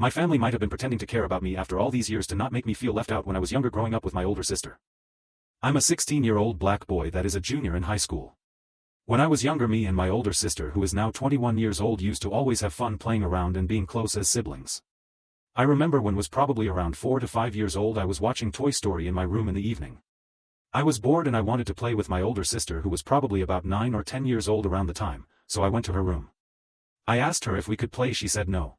My family might have been pretending to care about me after all these years to not make me feel left out when I was younger growing up with my older sister. I'm a 16-year-old black boy that is a junior in high school. When I was younger, me and my older sister, who is now 21 years old, used to always have fun playing around and being close as siblings. I remember when was probably around 4 to 5 years old, I was watching Toy Story in my room in the evening. I was bored and I wanted to play with my older sister, who was probably about 9 or 10 years old around the time, so I went to her room. I asked her if we could play. She said no.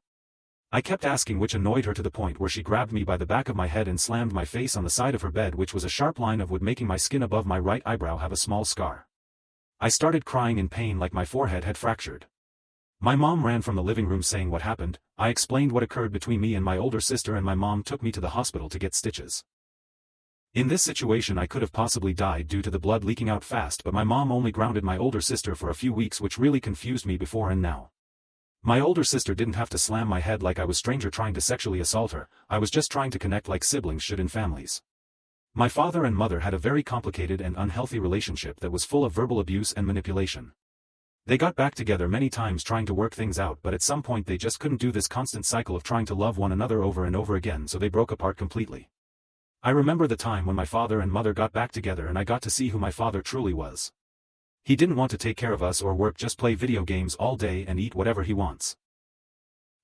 I kept asking, which annoyed her to the point where she grabbed me by the back of my head and slammed my face on the side of her bed, which was a sharp line of wood, making my skin above my right eyebrow have a small scar. I started crying in pain like my forehead had fractured. My mom ran from the living room saying what happened. I explained what occurred between me and my older sister, and my mom took me to the hospital to get stitches. In this situation I could have possibly died due to the blood leaking out fast, but my mom only grounded my older sister for a few weeks, which really confused me before and now. My older sister didn't have to slam my head like I was stranger trying to sexually assault her. I was just trying to connect like siblings should in families. My father and mother had a very complicated and unhealthy relationship that was full of verbal abuse and manipulation. They got back together many times trying to work things out, but at some point they just couldn't do this constant cycle of trying to love one another over and over again, so they broke apart completely. I remember the time when my father and mother got back together and I got to see who my father truly was. He didn't want to take care of us or work, just play video games all day and eat whatever he wants.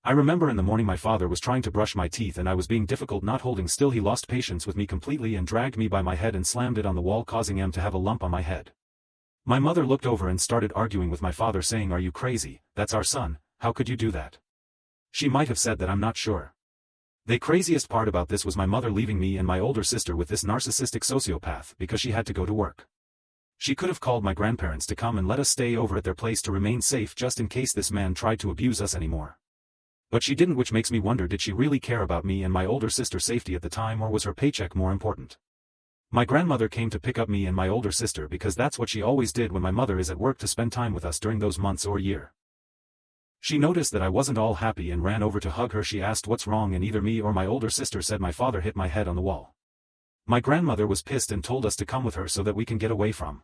I remember in the morning my father was trying to brush my teeth and I was being difficult, not holding still. He lost patience with me completely and dragged me by my head and slammed it on the wall, causing him to have a lump on my head. My mother looked over and started arguing with my father, saying, "Are you crazy? That's our son, how could you do that?" She might have said that, I'm not sure. The craziest part about this was my mother leaving me and my older sister with this narcissistic sociopath because she had to go to work. She could have called my grandparents to come and let us stay over at their place to remain safe just in case this man tried to abuse us anymore. But she didn't, which makes me wonder, did she really care about me and my older sister's safety at the time, or was her paycheck more important? My grandmother came to pick up me and my older sister because that's what she always did when my mother is at work, to spend time with us during those months or year. She noticed that I wasn't all happy and ran over to hug her. She asked what's wrong and either me or my older sister said my father hit my head on the wall. My grandmother was pissed and told us to come with her so that we can get away from